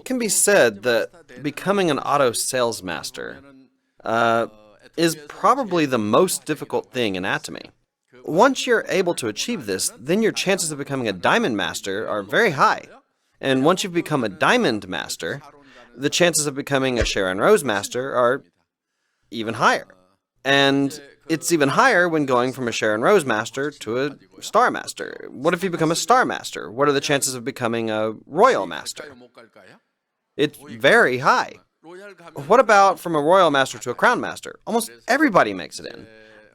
it can be said that becoming an auto sales master is probably the most difficult thing in Atomy. Once you're able to achieve this, then your chances of becoming a diamond master are very high. And once you've become a diamond master, the chances of becoming a Sharon Rose master are even higher. And it's even higher when going from a Sharon Rose master to a star master. What if you become a star master? What are the chances of becoming a royal master? It's very high. What about from a royal master to a crown master? Almost everybody makes it in.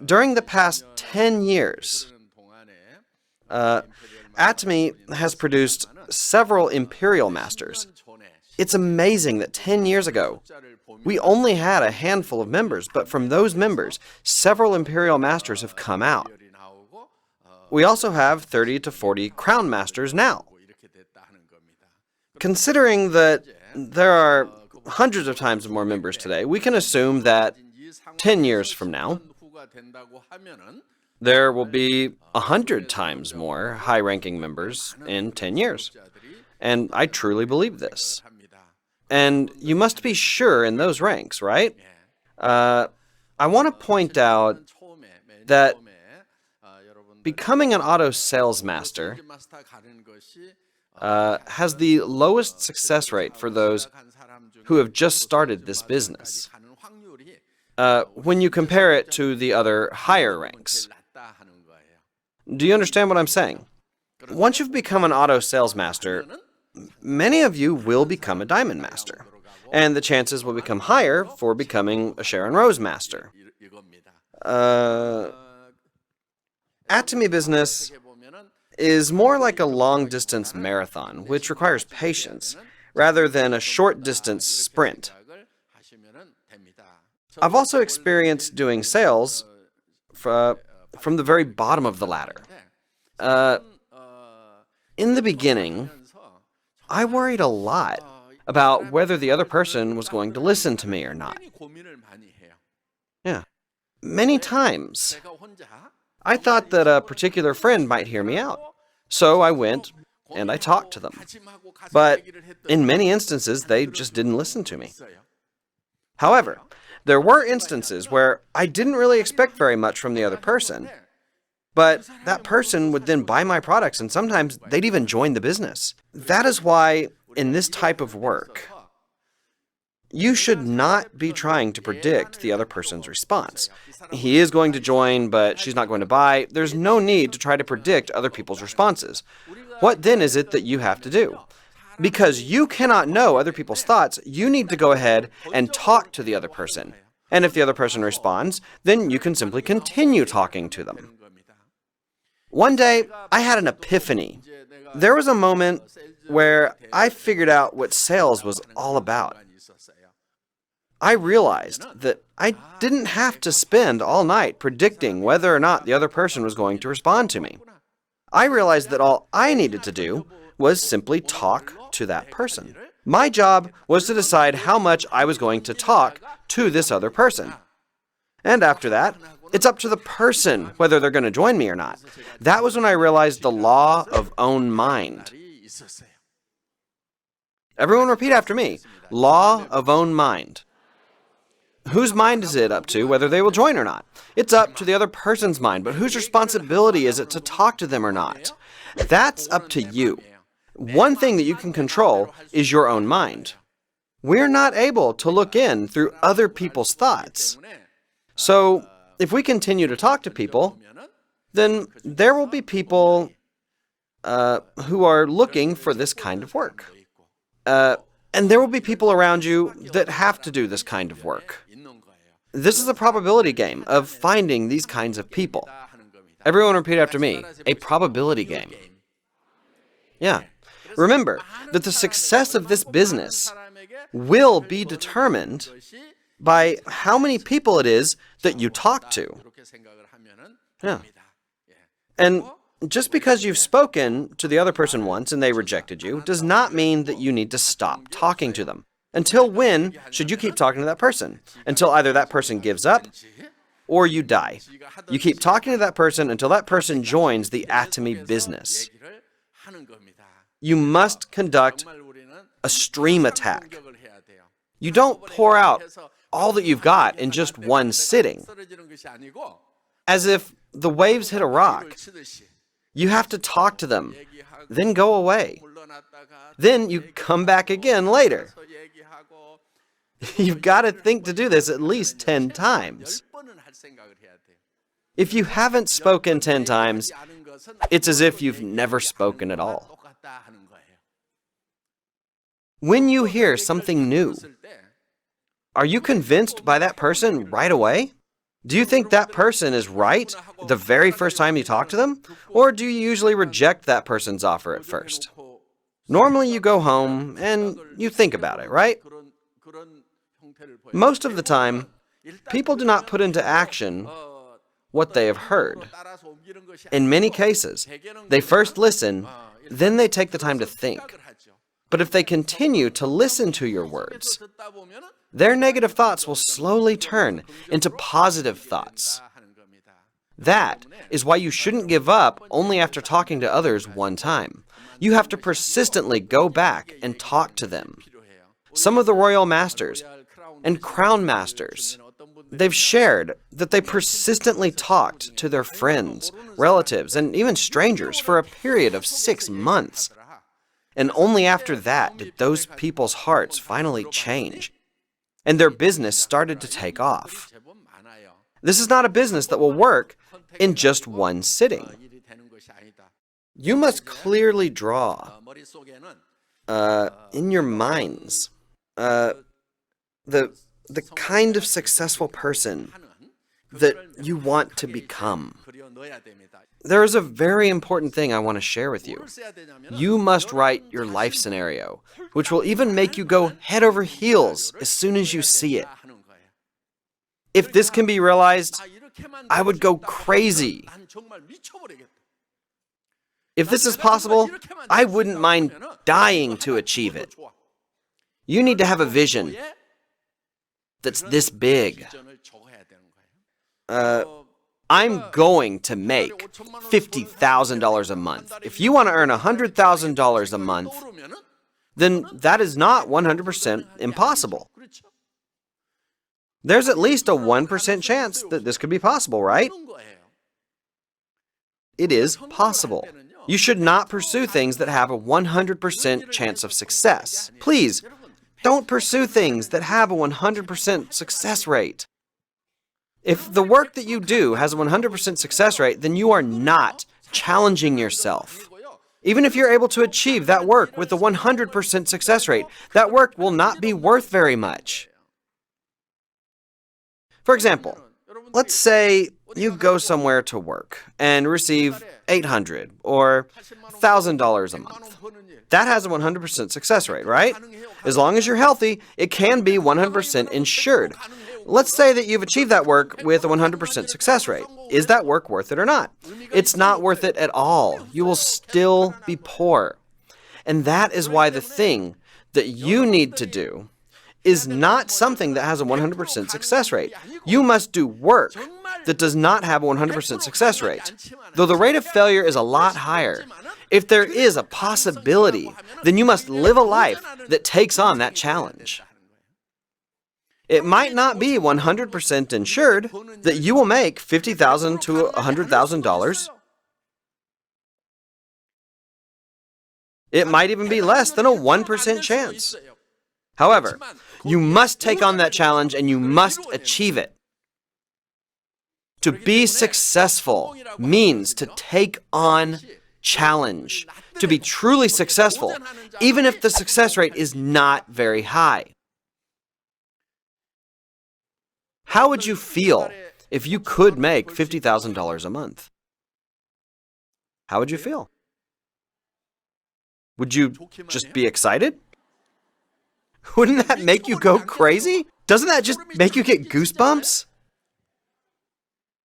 During the past 10 years, Atomy has produced several imperial masters. It's amazing that 10 years ago, we only had a handful of members, but from those members, several imperial masters have come out. We also have 30 to 40 crown masters now. Considering that there are hundreds of times more members today, we can assume that 10 years from now, there will be 100 times more high-ranking members in 10 years. And I truly believe this. And you must be sure in those ranks, right? I want to point out that becoming an auto sales master has the lowest success rate for those who have just started this business when you compare it to the other higher ranks. Do you understand what I'm saying? Once you've become an auto sales master, many of you will become a diamond master, and the chances will become higher for becoming a Sharon Rose master. Atomy business is more like a long-distance marathon, which requires patience, rather than a short-distance sprint. I've also experienced doing sales from the very bottom of the ladder. In the beginning, I worried a lot about whether the other person was going to listen to me or not. Yeah. Many times, I thought that a particular friend might hear me out. So I went and I talked to them. But in many instances, they just didn't listen to me. However, there were instances where I didn't really expect very much from the other person, but that person would then buy my products, and sometimes they'd even join the business. That is why, in this type of work, you should not be trying to predict the other person's response. He is going to join, but she's not going to buy. There's no need to try to predict other people's responses. What then is it that you have to do? Because you cannot know other people's thoughts, you need to go ahead and talk to the other person. And if the other person responds, then you can simply continue talking to them. One day, I had an epiphany. There was a moment where I figured out what sales was all about. I realized that I didn't have to spend all night predicting whether or not the other person was going to respond to me. I realized that all I needed to do was simply talk to that person. My job was to decide how much I was going to talk to this other person. And after that, it's up to the person whether they're going to join me or not. That was when I realized the law of own mind. Everyone repeat after me. Law of own mind. Whose mind is it up to whether they will join or not? It's up to the other person's mind, but whose responsibility is it to talk to them or not? That's up to you. One thing that you can control is your own mind. We're not able to look in through other people's thoughts. So, if we continue to talk to people, then there will be people who are looking for this kind of work. And there will be people around you that have to do this kind of work. This is a probability game of finding these kinds of people. Everyone repeat after me. A probability game. Yeah. Remember that the success of this business will be determined by how many people it is that you talk to. Yeah. And just because you've spoken to the other person once and they rejected you does not mean that you need to stop talking to them. Until when should you keep talking to that person? Until either that person gives up or you die. You keep talking to that person until that person joins the Atomy business. You must conduct a stream attack. You don't pour out all that you've got in just one sitting, as if the waves hit a rock. You have to talk to them, then go away. Then you come back again later. You've got to think to do this at least 10 times. If you haven't spoken 10 times, it's as if you've never spoken at all. When you hear something new, are you convinced by that person right away? Do you think that person is right the very first time you talk to them? Or do you usually reject that person's offer at first? Normally you go home and you think about it, right? Most of the time, people do not put into action what they have heard. In many cases, they first listen, then they take the time to think. But if they continue to listen to your words, their negative thoughts will slowly turn into positive thoughts. That is why you shouldn't give up only after talking to others one time. You have to persistently go back and talk to them. Some of the royal masters and crown masters, they've shared that they persistently talked to their friends, relatives, and even strangers for a period of 6 months. And only after that did those people's hearts finally change, and their business started to take off. This is not a business that will work in just one sitting. You must clearly draw, in your minds, the kind of successful person that you want to become. There is a very important thing I want to share with you. You must write your life scenario, which will even make you go head over heels as soon as you see it. If this can be realized, I would go crazy. If this is possible, I wouldn't mind dying to achieve it. You need to have a vision that's this big. I'm going to make $50,000 a month. If you want to earn $100,000 a month, then that is not 100% impossible. There's at least a 1% chance that this could be possible, right? It is possible. You should not pursue things that have a 100% chance of success. Please, don't pursue things that have a 100% success rate. If the work that you do has a 100% success rate, then you are not challenging yourself. Even if you're able to achieve that work with a 100% success rate, that work will not be worth very much. For example, let's say you go somewhere to work and receive $800 or $1,000 a month. That has a 100% success rate, right? As long as you're healthy, it can be 100% insured. Let's say that you've achieved that work with a 100% success rate. Is that work worth it or not? It's not worth it at all. You will still be poor. And that is why the thing that you need to do is not something that has a 100% success rate. You must do work that does not have a 100% success rate, though the rate of failure is a lot higher. If there is a possibility, then you must live a life that takes on that challenge. It might not be 100% insured that you will make $50,000 to $100,000. It might even be less than a 1% chance. However, you must take on that challenge and you must achieve it. To be successful means to take on challenge, to be truly successful, even if the success rate is not very high. How would you feel if you could make $50,000 a month? How would you feel? Would you just be excited? Wouldn't that make you go crazy? Doesn't that just make you get goosebumps?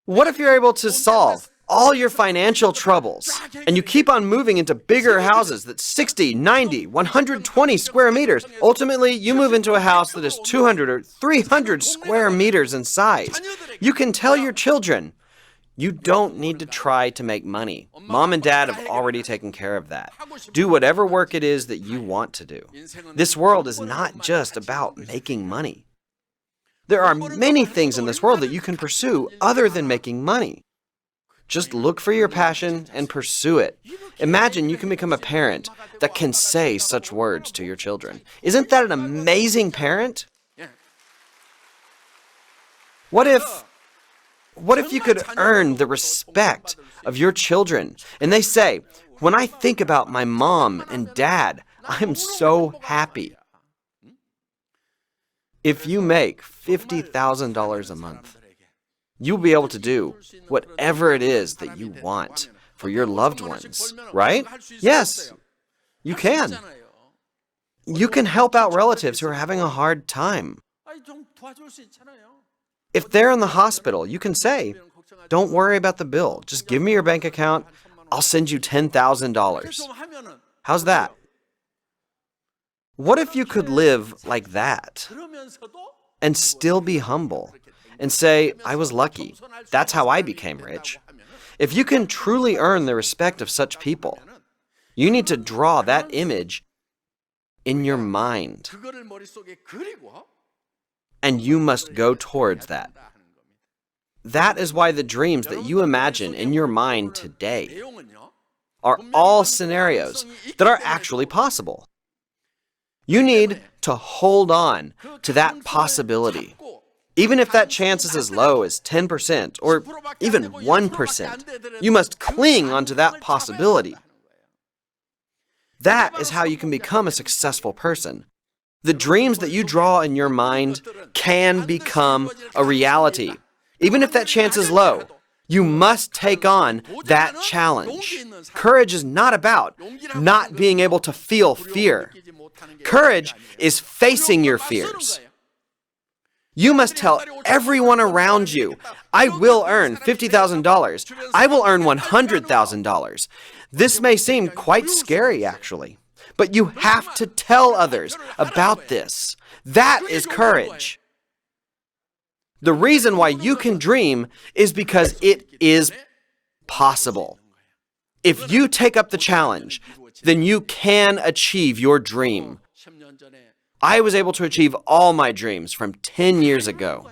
What if you're able to solve all your financial troubles and you keep on moving into bigger houses that's 60, 90, 120 square meters? Ultimately, you move into a house that is 200 or 300 square meters in size. You can tell your children, You don't need to try to make money. Mom and Dad have already taken care of that. Do whatever work it is that you want to do. This world is not just about making money. There are many things in this world that you can pursue other than making money. Just look for your passion and pursue it. Imagine you can become a parent that can say such words to your children. Isn't that an amazing parent? What if you could earn the respect of your children and they say, when I think about my mom and dad, I'm so happy. If you make $50,000 a month, you'll be able to do whatever it is that you want for your loved ones, right? Yes, you can. You can help out relatives who are having a hard time. If they're in the hospital, you can say, don't worry about the bill. Just give me your bank account. I'll send you $10,000. How's that? What if you could live like that and still be humble and say, I was lucky. That's how I became rich. If you can truly earn the respect of such people, you need to draw that image in your mind. And you must go towards that. That is why the dreams that you imagine in your mind today are all scenarios that are actually possible. You need to hold on to that possibility. Even if that chance is as low as 10% or even 1%, you must cling onto that possibility. That is how you can become a successful person. The dreams that you draw in your mind can become a reality. Even if that chance is low, you must take on that challenge. Courage is not about not being able to feel fear. Courage is facing your fears. You must tell everyone around you, I will earn $50,000. I will earn $100,000. This may seem quite scary, actually. But you have to tell others about this. That is courage. The reason why you can dream is because it is possible. If you take up the challenge, then you can achieve your dream. I was able to achieve all my dreams from 10 years ago.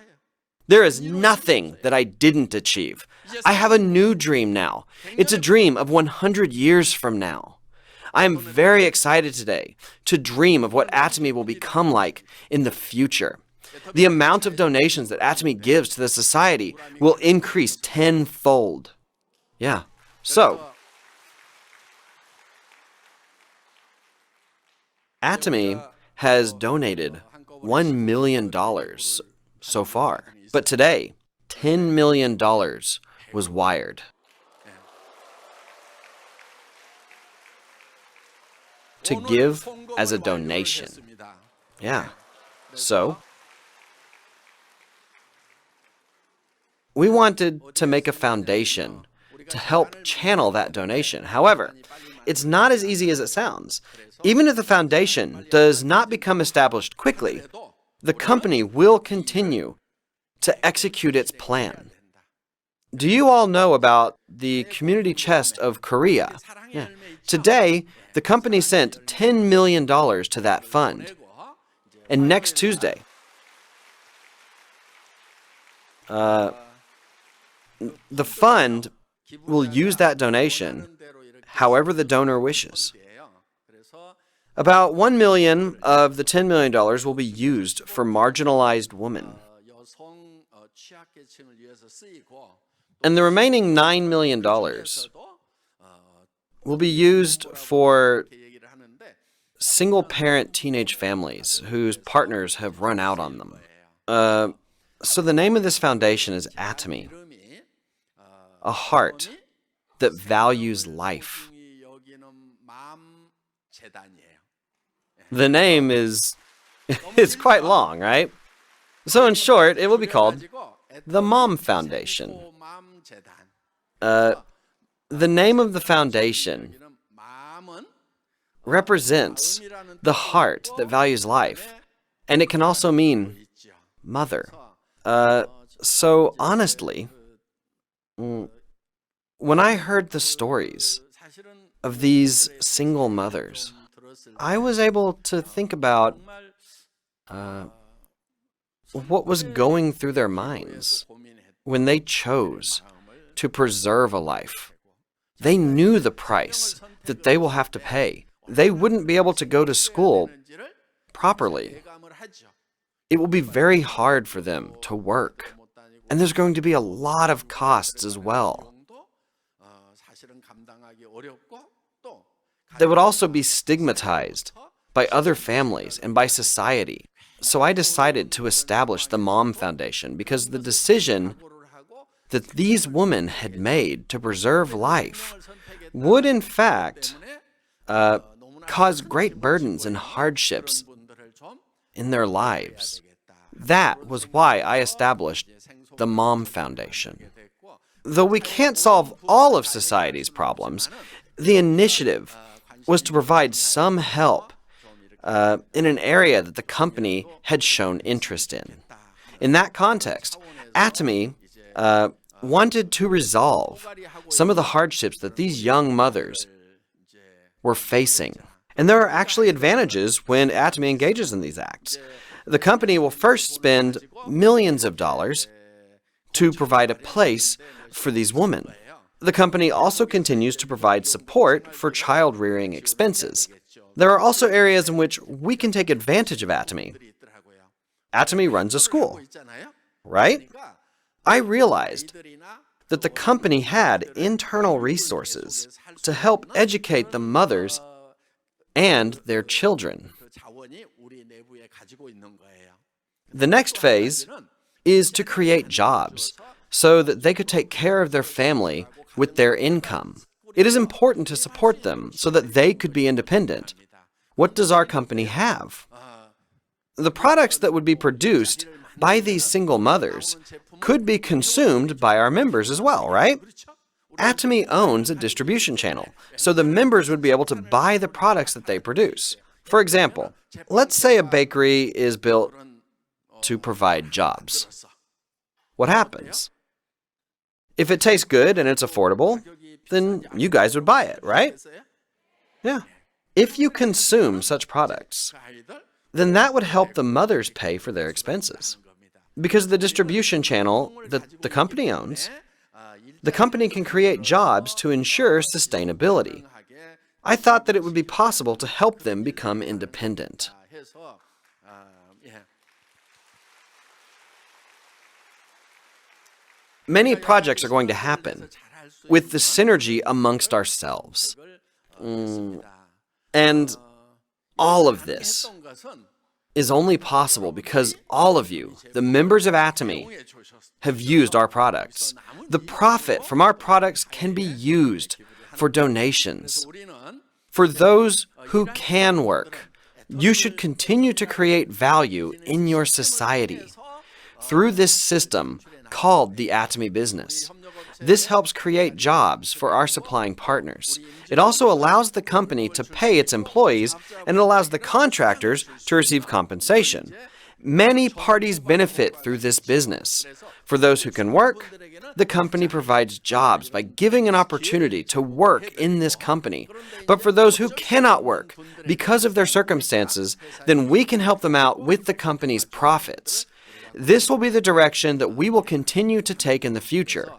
There is nothing that I didn't achieve. I have a new dream now. It's a dream of 100 years from now. I am very excited today to dream of what Atomy will become like in the future. The amount of donations that Atomy gives to the society will increase tenfold. Yeah. So, Atomy has donated $1 million so far. But today, $10 million was wired. To give as a donation. Yeah. So, we wanted to make a foundation to help channel that donation. However, it's not as easy as it sounds. Even if the foundation does not become established quickly, the company will continue to execute its plan. Do you all know about the Community Chest of Korea? Yeah. Today, the company sent $10 million to that fund. And next Tuesday, the fund will use that donation however the donor wishes. About $1 million of the $10 million will be used for marginalized women. And the remaining $9 million will be used for single-parent teenage families whose partners have run out on them. So the name of this foundation is Atomy, a heart that values life. The name is it's quite long, right? So in short, it will be called the Mom Foundation. The name of the foundation represents the heart that values life, and it can also mean mother. So honestly, When I heard the stories of these single mothers, I was able to think about what was going through their minds when they chose to preserve a life. They knew the price that they will have to pay. They wouldn't be able to go to school properly. It will be very hard for them to work. And there's going to be a lot of costs as well. They would also be stigmatized by other families and by society. So I decided to establish the Mom Foundation because the decision that these women had made to preserve life would, in fact, cause great burdens and hardships in their lives. That was why I established the Mom Foundation. Though we can't solve all of society's problems, the initiative was to provide some help in an area that the company had shown interest in. In that context, Atomy wanted to resolve some of the hardships that these young mothers were facing. And there are actually advantages when Atomy engages in these acts. The company will first spend millions of dollars to provide a place for these women. The company also continues to provide support for child-rearing expenses. There are also areas in which we can take advantage of Atomy. Atomy runs a school, right? I realized that the company had internal resources to help educate the mothers and their children. The next phase is to create jobs so that they could take care of their family with their income. It is important to support them so that they could be independent. What does our company have? The products that would be produced by these single mothers could be consumed by our members as well, right? Atomy owns a distribution channel, so the members would be able to buy the products that they produce. For example, let's say a bakery is built to provide jobs. What happens? If it tastes good and it's affordable, then you guys would buy it, right? Yeah. If you consume such products, then that would help the mothers pay for their expenses. Because the distribution channel that the company owns, the company can create jobs to ensure sustainability. I thought that it would be possible to help them become independent. Many projects are going to happen with the synergy amongst ourselves. And all of this is only possible because all of you, the members of Atomy, have used our products. The profit from our products can be used for donations. For those who can work, you should continue to create value in your society through this system called the Atomy business. This helps create jobs for our supplying partners. It also allows the company to pay its employees, and it allows the contractors to receive compensation. Many parties benefit through this business. For those who can work, the company provides jobs by giving an opportunity to work in this company. But for those who cannot work because of their circumstances, then we can help them out with the company's profits. This will be the direction that we will continue to take in the future.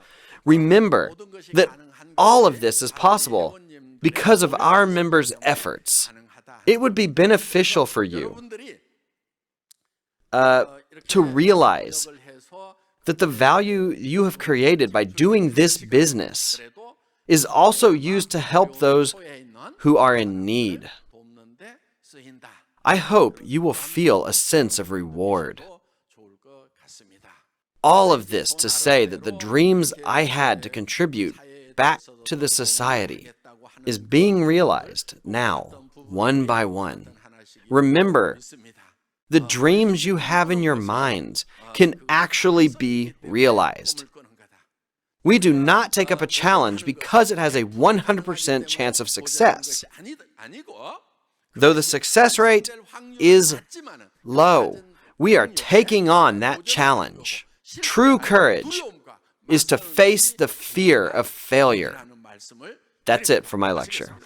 Remember that all of this is possible because of our members' efforts. It would be beneficial for you to realize that the value you have created by doing this business is also used to help those who are in need. I hope you will feel a sense of reward. All of this to say that the dreams I had to contribute back to the society is being realized now, one by one. Remember, the dreams you have in your minds can actually be realized. We do not take up a challenge because it has a 100% chance of success. Though the success rate is low, we are taking on that challenge. True courage is to face the fear of failure. That's it for my lecture.